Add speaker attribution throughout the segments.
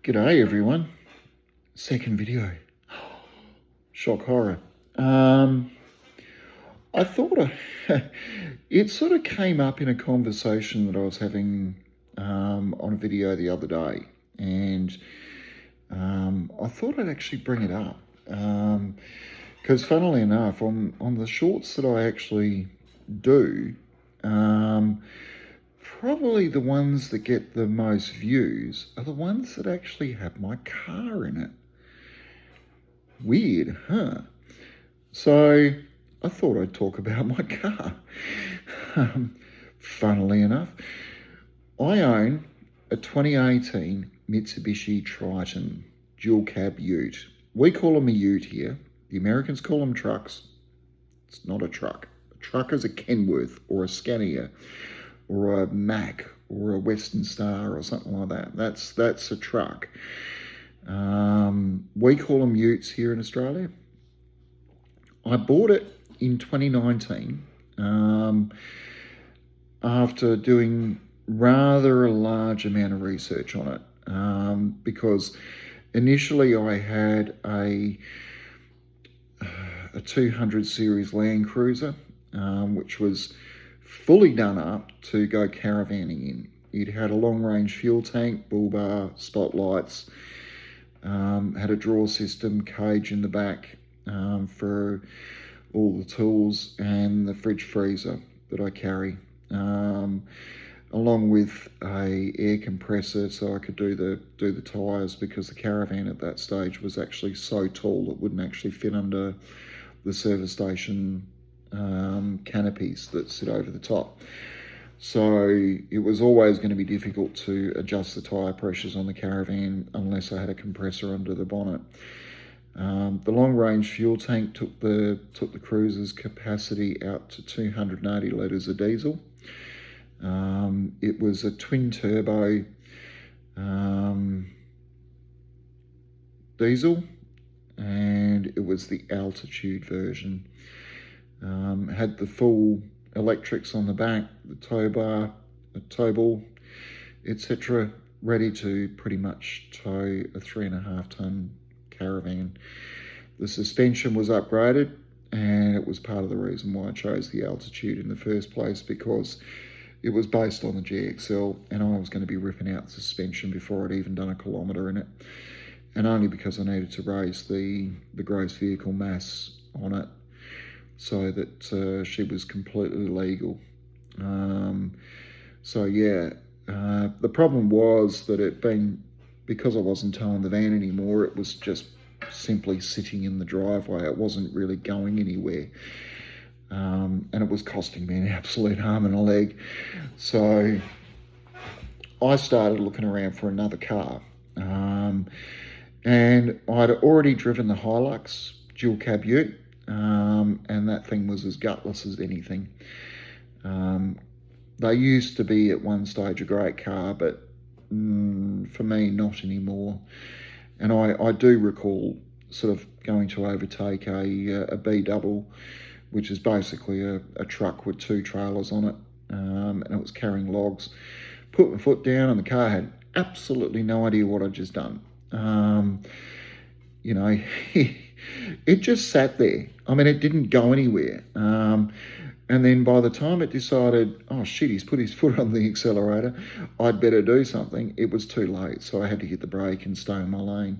Speaker 1: G'day everyone. Second video. Shock horror. I thought it sort of came up in a conversation that I was having on a video the other day, and I thought I'd actually bring it up because funnily enough, on the shorts that I actually do, probably the ones that get the most views are the ones that actually have my car in it. Weird, huh? So I thought I'd talk about my car. Funnily enough, I own a 2018 Mitsubishi Triton dual cab ute. We call them a ute here. The Americans call them trucks. It's not a truck. A truck is a Kenworth or a Scania or a Mack or a Western Star or something like that. That's a truck. We call them utes here in Australia. I bought it in 2019 after doing rather a large amount of research on it because initially I had a 200 series Land Cruiser, which was fully done up to go caravanning in. It had a long range fuel tank, bull bar, spotlights, had a drawer system, cage in the back for all the tools, and the fridge freezer that I carry, along with a air compressor so I could do the tyres, because the caravan at that stage was actually so tall it wouldn't actually fit under the service station canopies that sit over the top. So it was always going to be difficult to adjust the tyre pressures on the caravan unless I had a compressor under the bonnet. The long range fuel tank took the cruiser's capacity out to 280 litres of diesel. It was a twin turbo diesel, and it was the altitude version. Had the full electrics on the back, the tow bar, the tow ball, etc., ready to pretty much tow a 3.5 ton caravan. The suspension was upgraded, and it was part of the reason why I chose the altitude in the first place, because it was based on the GXL, and I was going to be ripping out the suspension before I'd even done a kilometre in it, and only because I needed to raise the gross vehicle mass on it so that she was completely legal. So yeah, the problem was that because I wasn't towing the van anymore, it was just simply sitting in the driveway. It wasn't really going anywhere. And it was costing me an absolute arm and a leg. So I started looking around for another car. And I'd already driven the Hilux dual cab ute. And that thing was as gutless as anything. They used to be at one stage a great car, but for me, not anymore. And I do recall sort of going to overtake a B-double, which is basically a truck with 2 trailers on it, and it was carrying logs. Put my foot down, and the car had absolutely no idea what I'd just done. You know, it just sat there. I mean, it didn't go anywhere. And then by the time it decided, oh shit, he's put his foot on the accelerator, I'd better do something, it was too late. So I had to hit the brake and stay in my lane.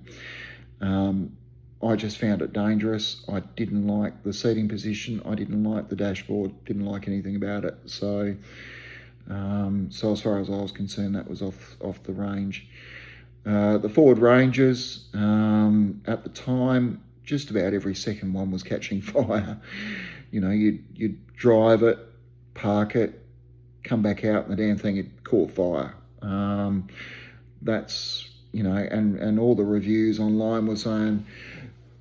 Speaker 1: I just found it dangerous. I didn't like the seating position. I didn't like the dashboard, didn't like anything about it. So as far as I was concerned, that was off the range. The Ford Rangers, at the time, just about every second one was catching fire. You know, you'd drive it, park it, come back out, and the damn thing had caught fire. That's, you know, and all the reviews online were saying,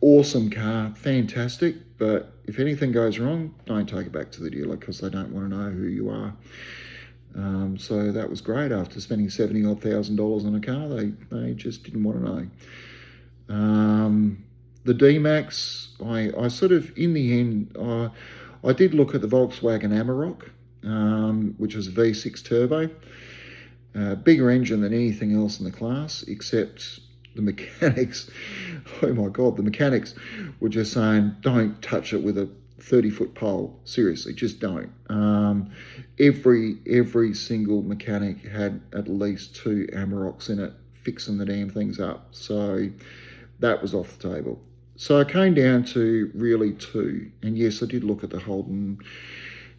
Speaker 1: awesome car, fantastic, but if anything goes wrong, don't take it back to the dealer, because they don't want to know who you are. So that was great. After spending $70,000 on a car, they just didn't want to know. The D-Max, I sort of, in the end, I did look at the Volkswagen Amarok, which was a V6 turbo. Bigger engine than anything else in the class, except the mechanics, oh my God, the mechanics were just saying, don't touch it with a 30-foot pole. Seriously, just don't. Every single mechanic had at least 2 Amaroks in it, fixing the damn things up. So that was off the table. So I came down to really 2. And yes, I did look at the Holden,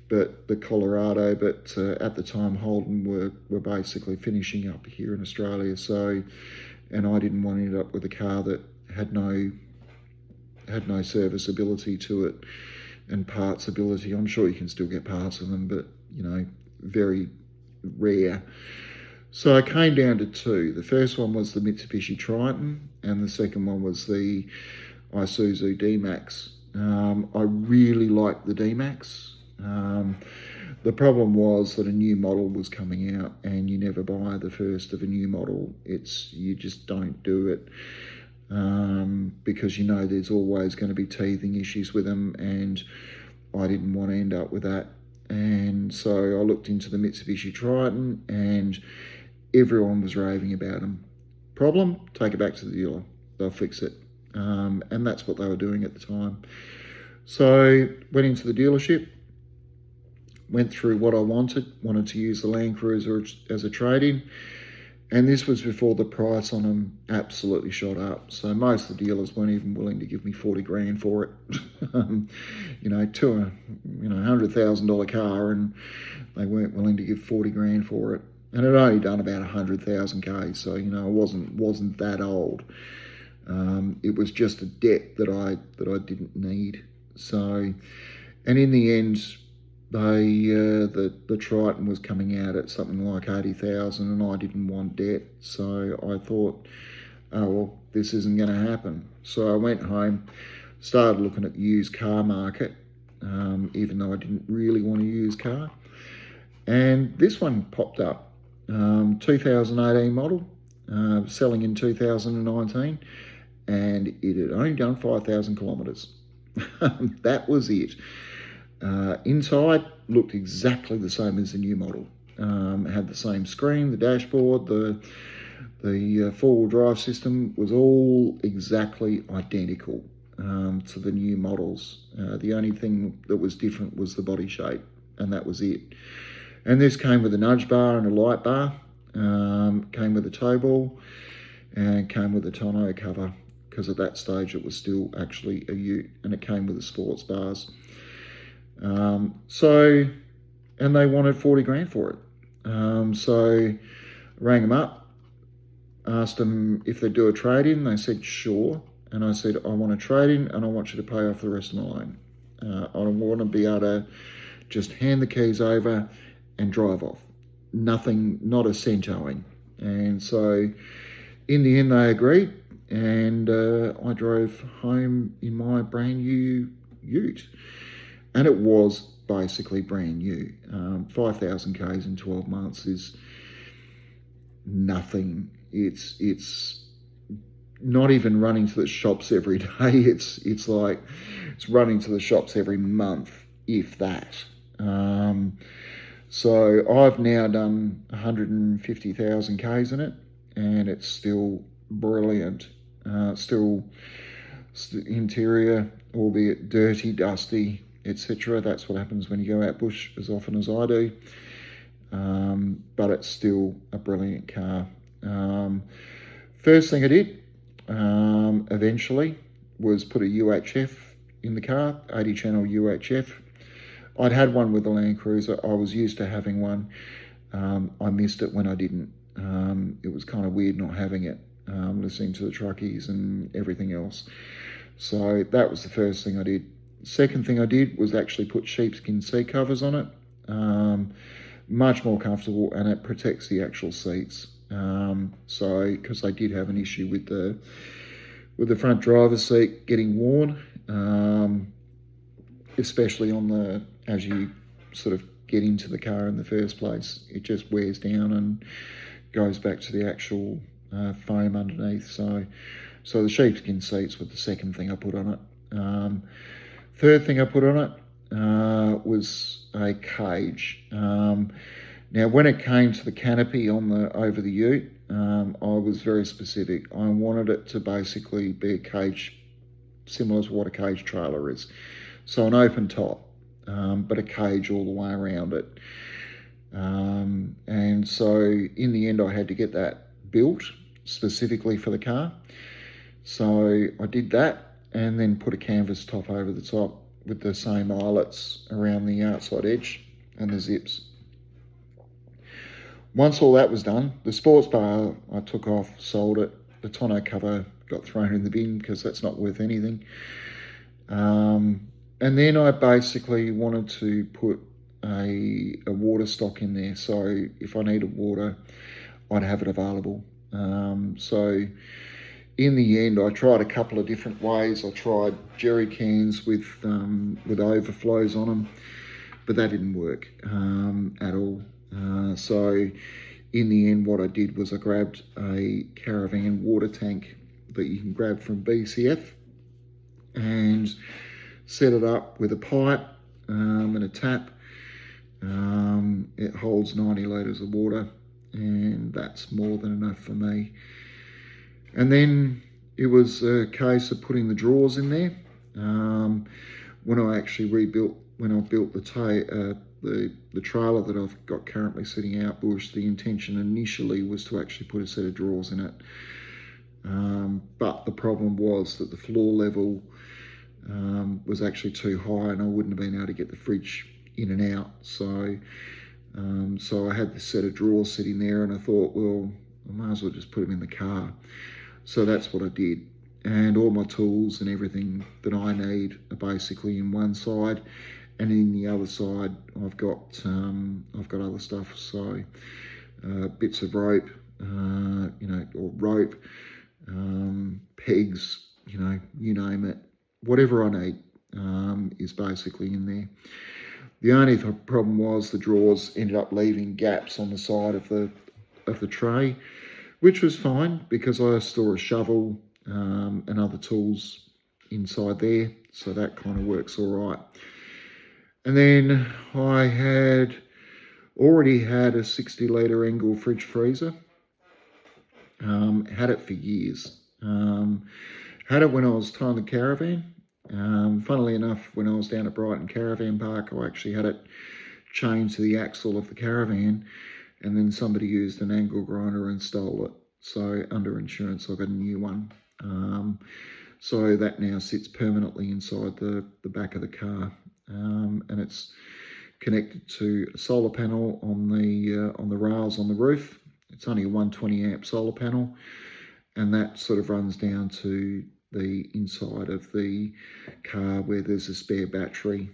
Speaker 1: but the Colorado, but at the time Holden were basically finishing up here in Australia. So, and I didn't want to end up with a car that had no serviceability to it and parts ability. I'm sure you can still get parts of them, but you know, very rare. So I came down to 2. The first one was the Mitsubishi Triton, and the second one was the Isuzu D-Max. I really liked the D-Max. The problem was that a new model was coming out, and you never buy the first of a new model. You just don't do it, because you know there's always going to be teething issues with them, and I didn't want to end up with that. And so I looked into the Mitsubishi Triton, and everyone was raving about them. Problem? Take it back to the dealer. They'll fix it. And that's what they were doing at the time. So went into the dealership, went through what I wanted to use the Land Cruiser as a trade-in, and this was before the price on them absolutely shot up. So most of the dealers weren't even willing to give me 40 grand for it. You know, to a $100,000 car, and they weren't willing to give 40 grand for it. And it only done about 100,000 K, so you know, it wasn't that old. It was just a debt that I didn't need. So, and in the end, the Triton was coming out at something like 80,000, and I didn't want debt. So I thought, oh well, this isn't going to happen. So I went home, started looking at the used car market, even though I didn't really want a used car. And this one popped up, 2018 model, selling in 2019, and it had only done 5,000 kilometres. That was it. Inside looked exactly the same as the new model. Had the same screen, the dashboard, the four-wheel drive system was all exactly identical to the new models. The only thing that was different was the body shape, and that was it. And this came with a nudge bar and a light bar, came with a tow ball, and came with a tonneau cover, because at that stage it was still actually a ute, and it came with the sports bars. And they wanted 40 grand for it. So rang them up, asked them if they'd do a trade-in. They said, sure. And I said, I want a trade-in, and I want you to pay off the rest of my loan. I want to be able to just hand the keys over and drive off. Nothing, not a cent owing. And so in the end, they agreed, and I drove home in my brand new ute. And it was basically brand new. 5,000 Ks in 12 months is nothing. It's not even running to the shops every day. It's like it's running to the shops every month, if that. So I've now done 150,000 Ks in it, and it's still brilliant. Still interior, albeit dirty, dusty, etc. That's what happens when you go out bush as often as I do. But it's still a brilliant car. First thing I did eventually was put a UHF in the car, 80 channel UHF. I'd had one with the Land Cruiser. I was used to having one. I missed it when I didn't. It was kind of weird not having it, listening to the truckies and everything else. So that was the first thing I did. Second thing I did was actually put sheepskin seat covers on it. Much more comfortable, and it protects the actual seats. So, because I did have an issue with the front driver's seat getting worn, especially as you sort of get into the car in the first place, it just wears down and goes back to the actual foam underneath. So the sheepskin seats were the second thing I put on it. Third thing I put on it was a cage. Now, when it came to the canopy over the ute, I was very specific. I wanted it to basically be a cage similar to what a cage trailer is. So an open top, but a cage all the way around it. And so in the end, I had to get that built specifically for the car. So I did that and then put a canvas top over the top with the same eyelets around the outside edge and the zips. Once all that was done, the sports bar I took off, sold it. The tonneau cover got thrown in the bin because that's not worth anything. And then I basically wanted to put a water stock in there. So if I needed water, I'd have it available. So in the end, I tried a couple of different ways. I tried jerry cans with overflows on them, but that didn't work at all. So in the end, what I did was I grabbed a caravan water tank that you can grab from BCF and set it up with a pipe and a tap. It holds 90 litres of water, and that's more than enough for me. And then it was a case of putting the drawers in there. When I built the trailer that I've got currently sitting out bush, the intention initially was to actually put a set of drawers in it. But the problem was that the floor level was actually too high, and I wouldn't have been able to get the fridge in and out. So I had this set of drawers sitting there, and I thought, well, I might as well just put them in the car. So that's what I did. And all my tools and everything that I need are basically in one side, and in the other side I've got other stuff. So bits of rope, or rope, pegs, you name it, whatever I need is basically in there. The only problem was the drawers ended up leaving gaps on the side of the tray, which was fine because I store a shovel and other tools inside there, so that kind of works all right. And then I had already had a 60-litre Engel fridge freezer. Had it for years. Had it when I was towing the caravan. Funnily enough, when I was down at Brighton Caravan Park, I actually had it chained to the axle of the caravan, and then somebody used an angle grinder and stole it. So under insurance, I got a new one. So that now sits permanently inside the back of the car, and it's connected to a solar panel on the rails on the roof. It's only a 120 amp solar panel, and that sort of runs down to the inside of the car where there's a spare battery.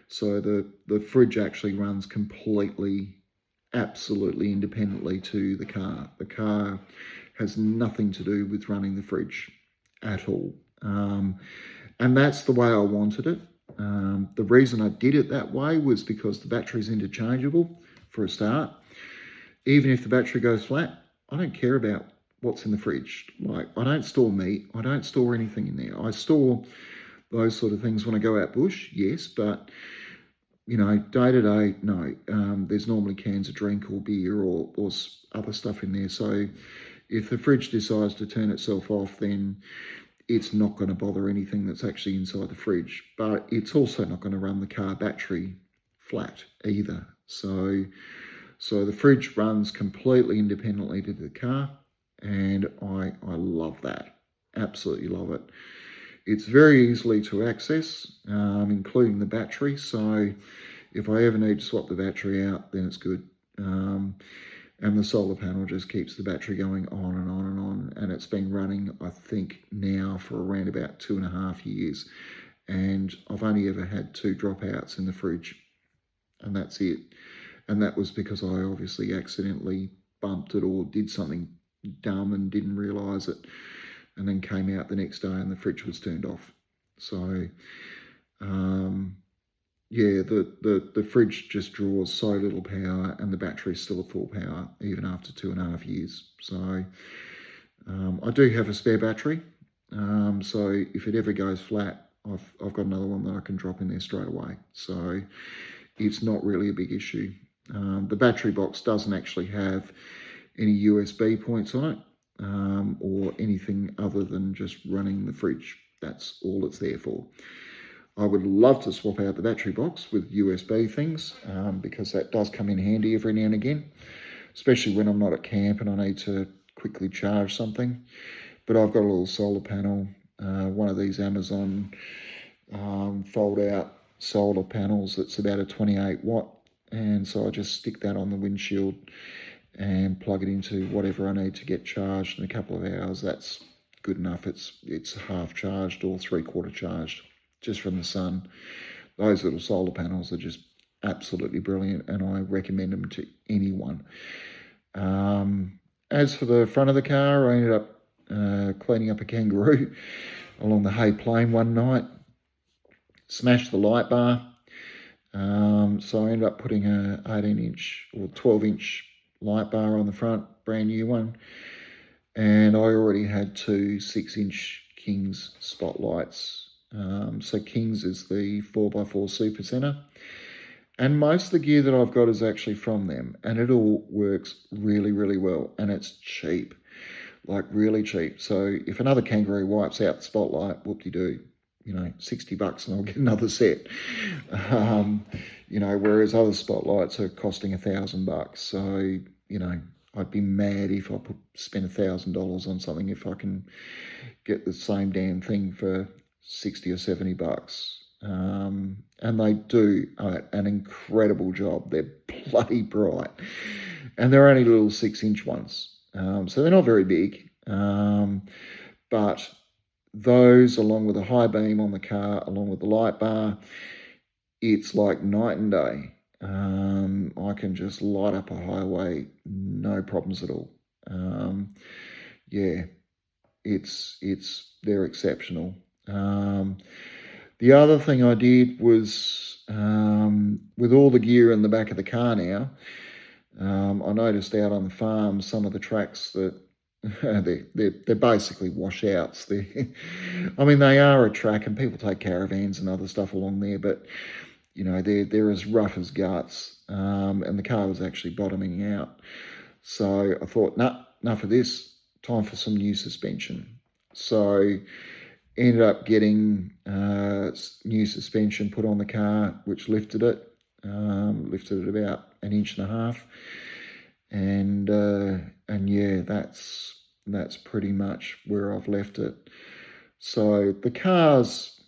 Speaker 1: So the fridge actually runs completely, absolutely independently to the car. The car has nothing to do with running the fridge at all. And that's the way I wanted it. The reason I did it that way was because the battery's interchangeable for a start. Even if the battery goes flat, I don't care about what's in the fridge. Like, I don't store meat. I don't store anything in there. I store those sort of things when I go out bush, yes, but day to day, no. There's normally cans of drink or beer or other stuff in there. So if the fridge decides to turn itself off, then it's not going to bother anything that's actually inside the fridge. But it's also not going to run the car battery flat either. So the fridge runs completely independently to the car, and I love that. Absolutely love it. It's very easily to access, including the battery. So if I ever need to swap the battery out, then it's good. And the solar panel just keeps the battery going on and on and on. And it's been running, I think, now for around about 2.5 years. And I've only ever had 2 dropouts in the fridge, and that's it. And that was because I obviously accidentally bumped it or did something dumb and didn't realise it, and then came out the next day and the fridge was turned off. So yeah, the fridge just draws so little power, and the battery's still at full power even after 2.5 years. So I do have a spare battery, so if it ever goes flat, I've got another one that I can drop in there straight away. So it's not really a big issue. The battery box doesn't actually have any USB points on it, or anything other than just running the fridge. That's all it's there for. I would love to swap out the battery box with USB things, because that does come in handy every now and again, especially when I'm not at camp and I need to quickly charge something. But I've got a little solar panel, one of these Amazon fold out solar panels that's about a 28 watt, and so I just stick that on the windshield and plug it into whatever I need to get charged in a couple of hours. That's good enough. It's half charged or 3/4 charged just from the sun. Those little solar panels are just absolutely brilliant, and I recommend them to anyone. As for the front of the car, I ended up cleaning up a kangaroo along the Hay Plain one night. Smashed the light bar. So I ended up putting a 18-inch or 12-inch light bar on the front, brand new one. And I already had two 6-inch Kings spotlights. So Kings is the 4x4 Super Center. And most of the gear that I've got is actually from them. And it all works really, really well. And it's cheap, like really cheap. So if another kangaroo wipes out the spotlight, whoop-de-doo. $60 and I'll get another set. Whereas other spotlights are costing $1,000. So, I'd be mad if I spend $1,000 on something if I can get the same damn thing for $60 or $70. And they do an incredible job. They're bloody bright. And they're only little 6-inch ones. So they're not very big. But those, along with a high beam on the car, along with the light bar, it's like night and day. I can just light up a highway, no problems at all. They're exceptional. The other thing I did was, with all the gear in the back of the car now, I noticed out on the farm some of the tracks that they're basically washouts. They are a track, and people take caravans and other stuff along there, but they're as rough as guts, and the car was actually bottoming out. So I thought, nah, enough of this. Time for some new suspension. So ended up getting new suspension put on the car, which lifted it about 1.5 inches. And yeah, that's pretty much where I've left it. So the car's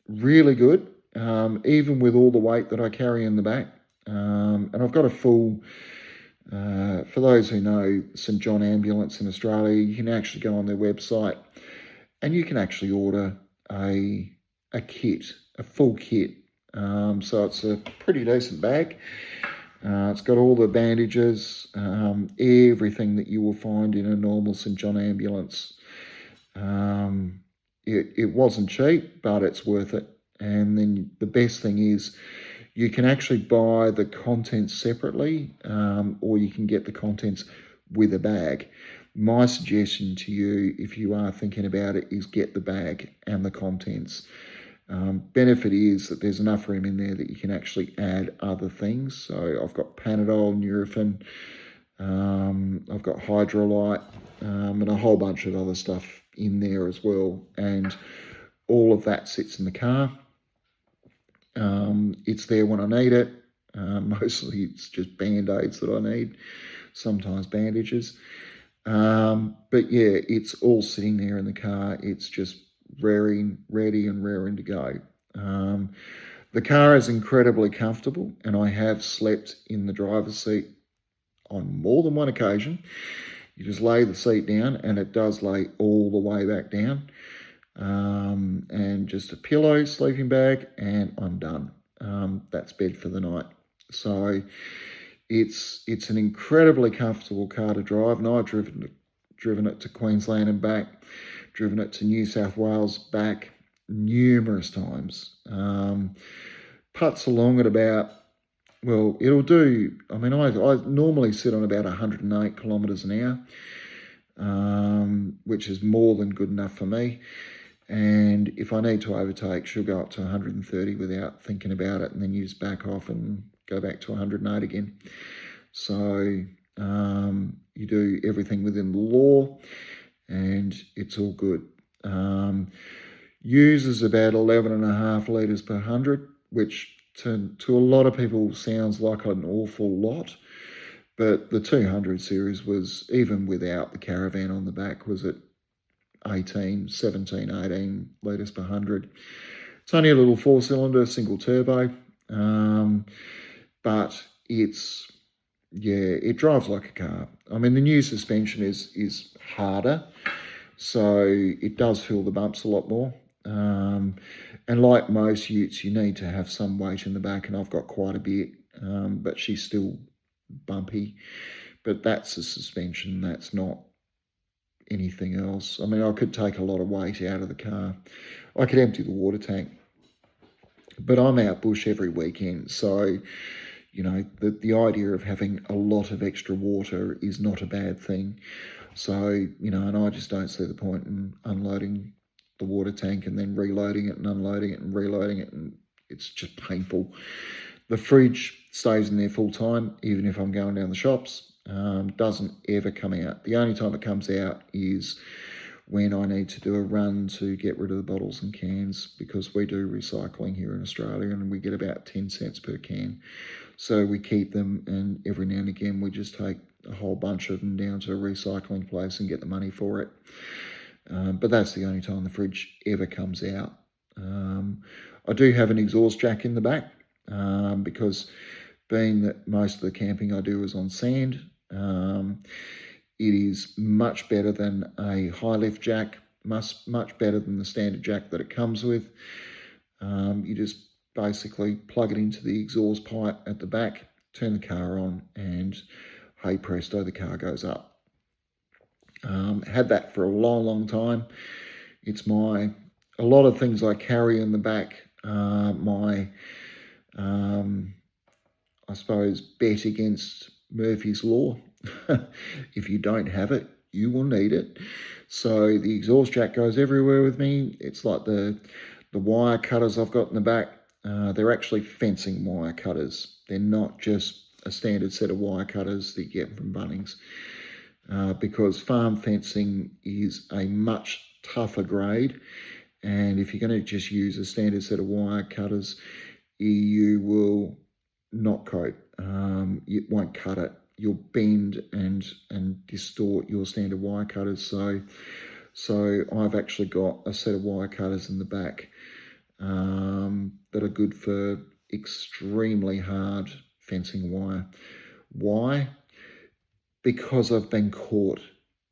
Speaker 1: really good, even with all the weight that I carry in the back. And I've got a full, for those who know St John Ambulance in Australia, you can actually go on their website and you can actually order a kit, a full kit. So it's a pretty decent bag. It's got all the bandages, everything that you will find in a normal St John Ambulance. It wasn't cheap, but it's worth it. And then the best thing is you can actually buy the contents separately, or you can get the contents with a bag. My suggestion to you, if you are thinking about it, is get the bag and the contents. Benefit is that there's enough room in there that you can actually add other things. So I've got Panadol, Nurofen, I've got Hydrolyte, and a whole bunch of other stuff in there as well. And all of that sits in the car. It's there when I need it. Mostly it's just Band-Aids that I need, sometimes bandages. But yeah, it's all sitting there in the car. It's just ready and raring to go. The car is incredibly comfortable, and I have slept in the driver's seat on more than one occasion. You just lay the seat down, and it does lay all the way back down. And just a pillow, sleeping bag, and I'm done. That's bed for the night. So it's an incredibly comfortable car to drive, and I've driven it to Queensland and back, driven it to New South Wales back numerous times. Putts along at about, well, it'll do, I normally sit on about 108 kilometres an hour, which is more than good enough for me. And if I need to overtake, she'll go up to 130 without thinking about it, and then you just back off and go back to 108 again. So You do everything within the law, and it's all good. Uses about 11.5 litres per 100, which to a lot of people sounds like an awful lot. But the 200 series was, even without the caravan on the back, was at 18 litres per 100. It's only a little 4-cylinder, single turbo, but it's, yeah, it drives like a car. I mean, the new suspension is harder, so it does feel the bumps a lot more. And like most utes, you need to have some weight in the back, and I've got quite a bit, but she's still bumpy. But that's the suspension, that's not anything else. I mean, I could take a lot of weight out of the car. I could empty the water tank, but I'm out bush every weekend, so you know, the idea of having a lot of extra water is not a bad thing. So, you know, and I just don't see the point in unloading the water tank and then reloading it and unloading it and reloading it, and it's just painful. The fridge stays in there full time, even if I'm going down the shops. Doesn't ever come out. The only time it comes out is when I need to do a run to get rid of the bottles and cans, because we do recycling here in Australia and we get about 10 cents per can. So we keep them, and every now and again we just take a whole bunch of them down to a recycling place and get the money for it. But that's the only time the fridge ever comes out. I do have an exhaust jack in the back, because being that most of the camping I do is on sand, it is much better than a high lift jack, much better than the standard jack that it comes with. You just basically plug it into the exhaust pipe at the back, turn the car on, and hey presto, the car goes up. Had that for a long time. It's a lot of things I carry in the back, my I suppose bet against Murphy's Law. If you don't have it, you will need it. So the exhaust jack goes everywhere with me. It's like the wire cutters I've got in the back. They're actually fencing wire cutters. They're not just a standard set of wire cutters that you get from Bunnings, because farm fencing is a much tougher grade, and if you're going to just use a standard set of wire cutters, you will not coat. It won't cut it. You'll bend and distort your standard wire cutters. So I've actually got a set of wire cutters in the back that are good for extremely hard fencing wire. Why? Because I've been caught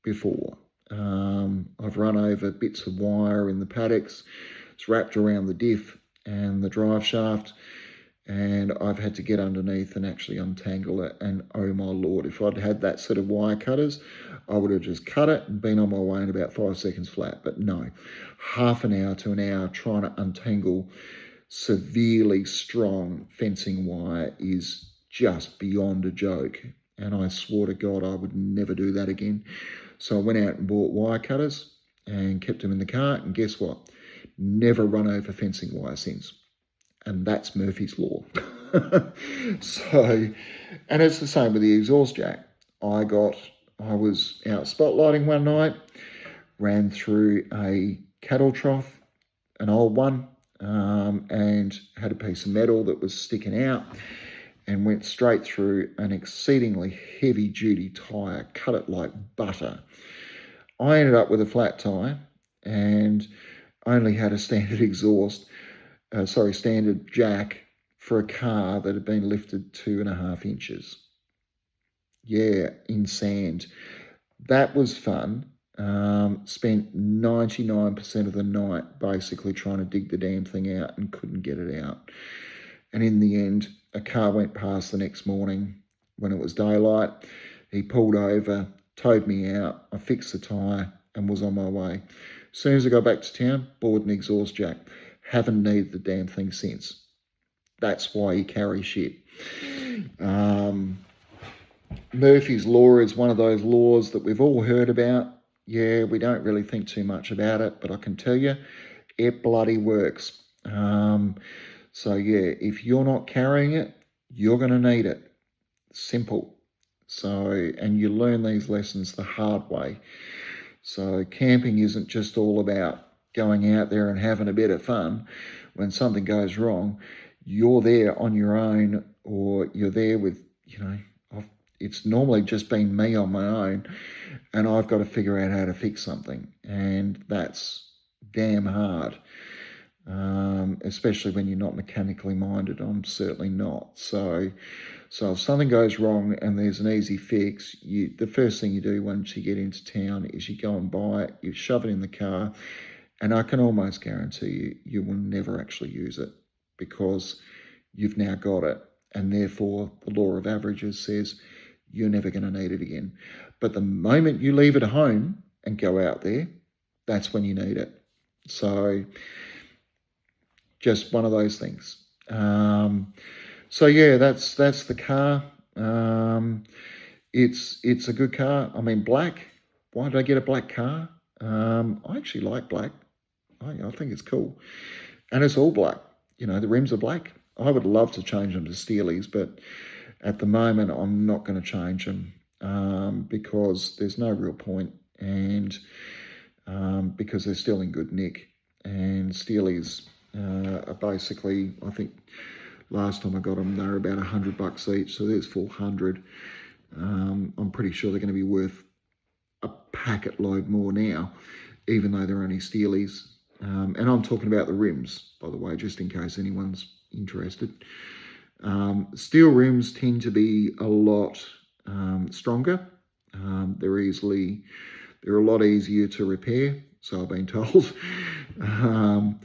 Speaker 1: before. I've run over bits of wire in the paddocks. It's wrapped around the diff and the drive shaft, and I've had to get underneath and actually untangle it. And oh my Lord, if I'd had that set of wire cutters, I would have just cut it and been on my way in about 5 seconds flat. But no, half an hour to an hour trying to untangle severely strong fencing wire is just beyond a joke. And I swore to God I would never do that again. So I went out and bought wire cutters and kept them in the car. And guess what? Never run over fencing wire since. And that's Murphy's Law. So, and it's the same with the exhaust jack. I was out spotlighting one night, ran through a cattle trough, an old one, and had a piece of metal that was sticking out, and went straight through an exceedingly heavy-duty tyre, cut it like butter. I ended up with a flat tyre and only had a standard standard jack for a car that had been lifted 2.5 inches. Yeah, in sand. That was fun. Spent 99% of the night basically trying to dig the damn thing out and couldn't get it out. And in the end, a car went past the next morning when it was daylight. He pulled over, towed me out. I fixed the tyre and was on my way. As soon as I got back to town, bought an exhaust jack. Haven't needed the damn thing since. That's why you carry shit. Murphy's Law is one of those laws that we've all heard about. Yeah, we don't really think too much about it, but I can tell you, it bloody works. So yeah, if you're not carrying it, you're going to need it. Simple. So, and you learn these lessons the hard way. So camping isn't just all about going out there and having a bit of fun. When something goes wrong, you're there on your own, or you're there with, it's normally just been me on my own, and I've got to figure out how to fix something. And that's damn hard, especially when you're not mechanically minded. I'm certainly not. So if something goes wrong and there's an easy fix, the first thing you do once you get into town is you go and buy it, you shove it in the car, and I can almost guarantee you will never actually use it, because you've now got it, and therefore the law of averages says you're never going to need it again. But the moment you leave it at home and go out there, that's when you need it. So just one of those things. So yeah, that's the car. It's a good car. I mean, black. Why did I get a black car? I actually like black. I think it's cool, and it's all black. The rims are black. I would love to change them to Steelies, but at the moment I'm not going to change them, because there's no real point, and because they're still in good nick. And Steelies are basically, I think last time I got them, they were about $100 each, so there's 400. I'm pretty sure they're going to be worth a packet load more now, even though they're only Steelies. And I'm talking about the rims, by the way, just in case anyone's interested. Steel rims tend to be a lot stronger. They're a lot easier to repair, so I've been told. And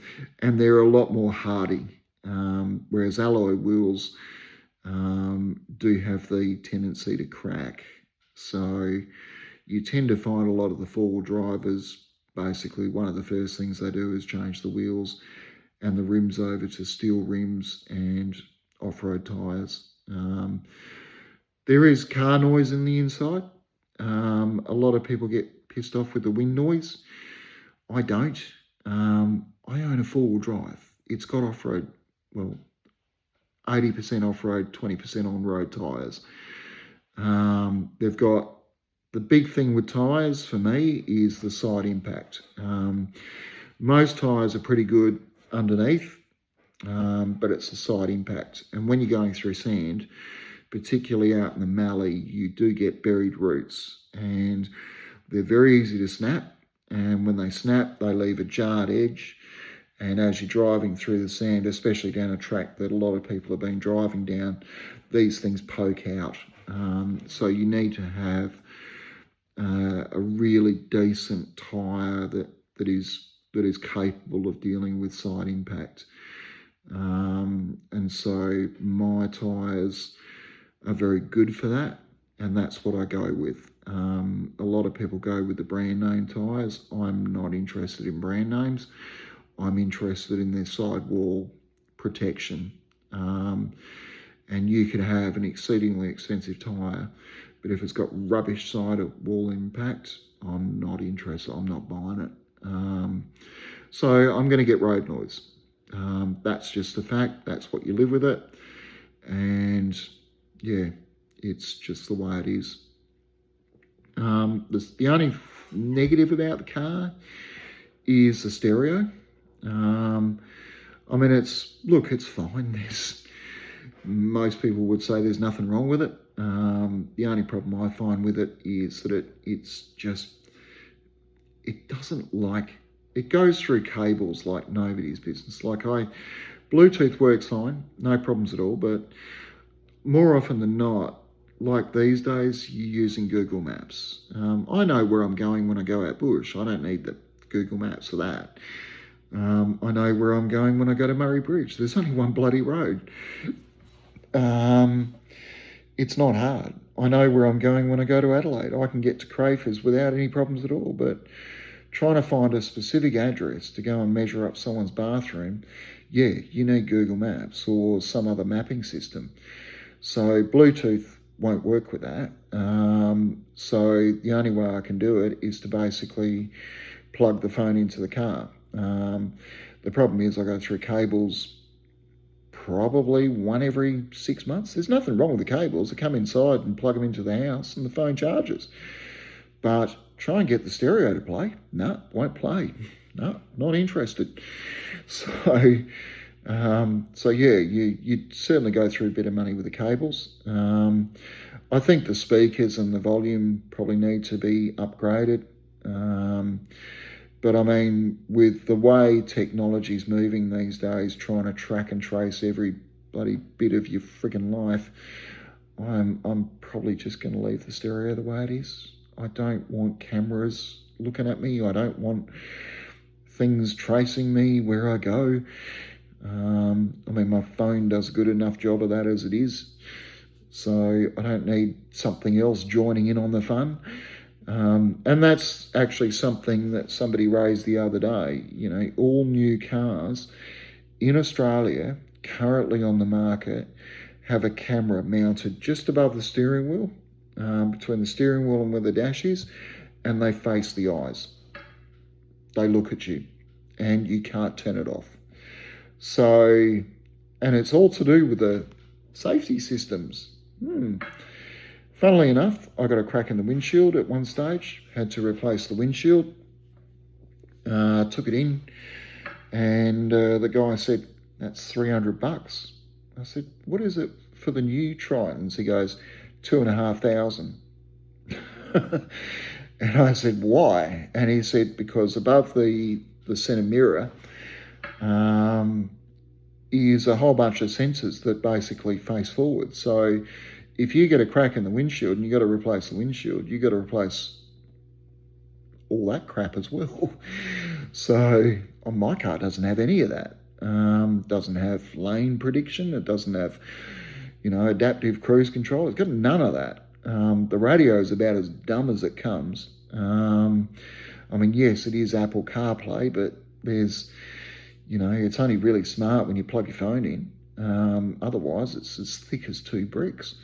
Speaker 1: they're a lot more hardy. Whereas alloy wheels do have the tendency to crack. So you tend to find a lot of the four-wheel drivers, basically one of the first things they do is change the wheels and the rims over to steel rims and off-road tyres. There is car noise in the inside. A lot of people get pissed off with the wind noise. I don't. I own a four-wheel drive. It's got off-road, 80% off-road, 20% on-road tyres. They've got, the big thing with tyres for me is the side impact. Most tyres are pretty good underneath, but it's the side impact. And when you're going through sand, particularly out in the mallee, you do get buried roots, and they're very easy to snap. And when they snap, they leave a jarred edge. And as you're driving through the sand, especially down a track that a lot of people have been driving down, these things poke out. So you need to have a really decent tyre that is capable of dealing with side impact. And so my tyres are very good for that, and that's what I go with. A lot of people go with the brand name tyres. I'm not interested in brand names. I'm interested in their sidewall protection. And you could have an exceedingly expensive tyre, but if it's got rubbish sidewall impact, I'm not interested. I'm not buying it. So I'm going to get road noise. That's just a fact. That's what you live with it. And yeah, it's just the way it is. The only negative about the car is the stereo. I mean, it's fine. Most people would say there's nothing wrong with it. The only problem I find with it is that it goes through cables like nobody's business. Bluetooth works fine, no problems at all, but more often than not, like these days, you're using Google Maps. I know where I'm going when I go out bush. I don't need the Google Maps for that. I know where I'm going when I go to Murray Bridge. There's only one bloody road. It's not hard. I know where I'm going when I go to Adelaide. I can get to Crafers without any problems at all, but trying to find a specific address to go and measure up someone's bathroom, yeah, you need Google Maps or some other mapping system. So Bluetooth won't work with that. So the only way I can do it is to basically plug the phone into the car. The problem is I go through cables probably one every 6 months. There's nothing wrong with the cables. I come inside and plug them into the house and the phone charges. But try and get the stereo to play. No, won't play. No, not interested. So yeah, you'd certainly go through a bit of money with the cables. I think the speakers and the volume probably need to be upgraded. But I mean, with the way technology's moving these days, trying to track and trace every bloody bit of your friggin' life, I'm probably just going to leave the stereo the way it is. I don't want cameras looking at me. I don't want things tracing me where I go. I mean, my phone does a good enough job of that as it is. So I don't need something else joining in on the fun. And that's actually something that somebody raised the other day. You know, all new cars in Australia currently on the market have a camera mounted just above the steering wheel, between the steering wheel and where the dash is, and they face the eyes. They look at you and you can't turn it off. So, and it's all to do with the safety systems. Funnily enough, I got a crack in the windshield at one stage, had to replace the windshield, took it in, and the guy said, that's $300. I said, what is it for the new Tritons? He goes, $2,500. And I said, why? And he said, because above the center mirror is a whole bunch of sensors that basically face forward. So if you get a crack in the windshield and you got to replace the windshield, you got to replace all that crap as well. So my car doesn't have any of that. Doesn't have lane prediction. It doesn't have, adaptive cruise control. It's got none of that. The radio is about as dumb as it comes. I mean, yes, it is Apple CarPlay, but there's, it's only really smart when you plug your phone in. Otherwise, it's as thick as two bricks.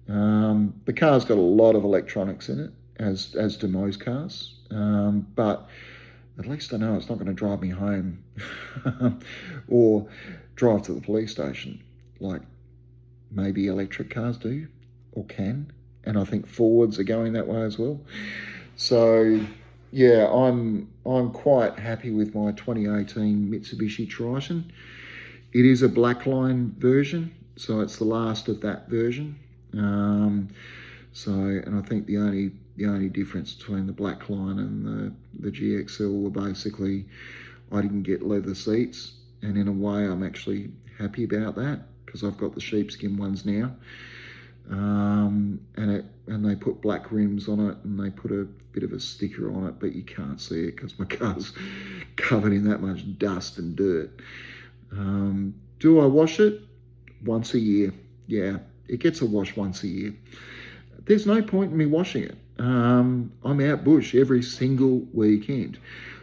Speaker 1: The car's got a lot of electronics in it, as do most cars. But at least I know it's not going to drive me home or drive to the police station like maybe electric cars do or can. And I think Fords are going that way as well. So yeah, I'm quite happy with my 2018 Mitsubishi Triton. It is a Blackline version, so it's the last of that version. And I think the only difference between the Blackline and the GXL were basically I didn't get leather seats, and in a way I'm actually happy about that because I've got the sheepskin ones now. And they put black rims on it, and they put a bit of a sticker on it, but you can't see it because my car's covered in that much dust and dirt. Do I wash it? Once a year. Yeah, it gets a wash once a year. There's no point in me washing it. I'm out bush every single weekend,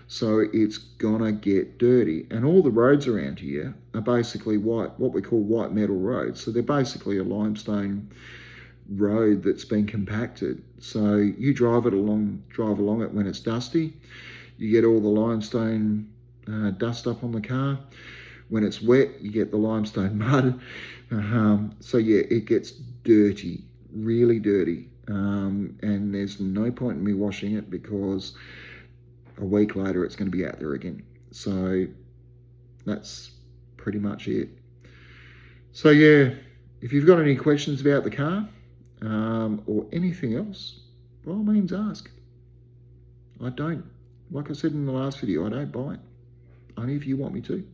Speaker 1: so it's gonna get dirty. And all the roads around here are basically what we call white metal roads. So they're basically a limestone road that's been compacted. So you drive along it when it's dusty. You get all the limestone dust up on the car. When it's wet, you get the limestone mud. So yeah, it gets dirty, really dirty. And there's no point in me washing it because a week later it's going to be out there again. So that's pretty much it. So yeah, if you've got any questions about the car or anything else, by all means ask. Like I said in the last video, I don't buy it. Only if you want me to.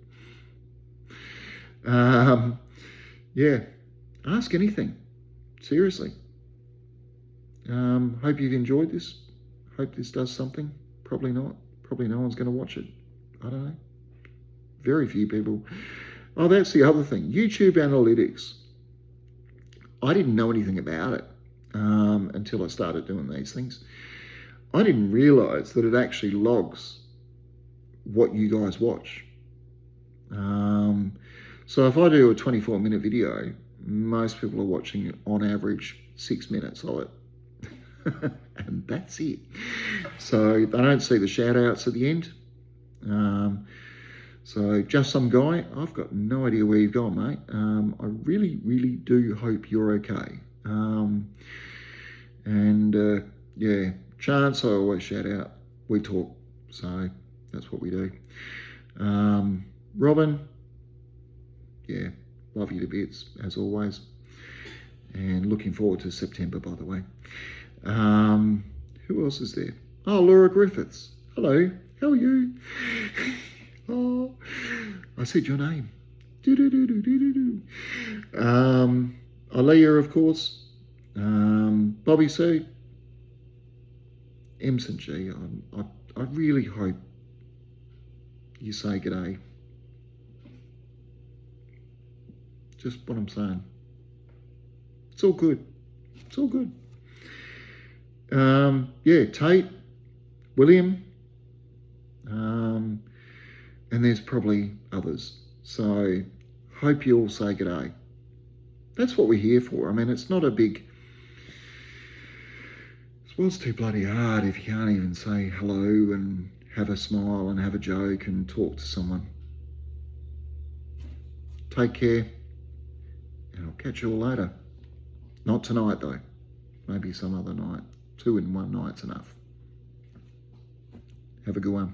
Speaker 1: Yeah, ask anything. Seriously. Hope you've enjoyed this. Hope this does something. Probably not. Probably no one's going to watch it. I don't know. Very few people. Oh, that's the other thing. YouTube analytics. I didn't know anything about it until I started doing these things. I didn't realize that it actually logs what you guys watch. So if I do a 24-minute video, most people are watching on average 6 minutes of it. And that's it. So they don't see the shout outs at the end. So just some guy, I've got no idea where you've gone, mate. I really, really do hope you're okay. Yeah, Chance, I always shout out. We talk, so that's what we do. Robin, yeah, love you to bits, as always. And looking forward to September, by the way. Who else is there? Oh, Laura Griffiths. Hello, how are you? Oh, I said your name. Aaliyah, of course. Bobby C. Emson G. I really hope you say g'day. Just what I'm saying. It's all good. It's all good. Yeah, Tate, William, and there's probably others. So hope you all say g'day. That's what we're here for. I mean, it's not a big... This world's too bloody hard if you can't even say hello and have a smile and have a joke and talk to someone. Take care, and I'll catch you all later. Not tonight, though. Maybe some other night. 2 in 1 night's enough. Have a good one.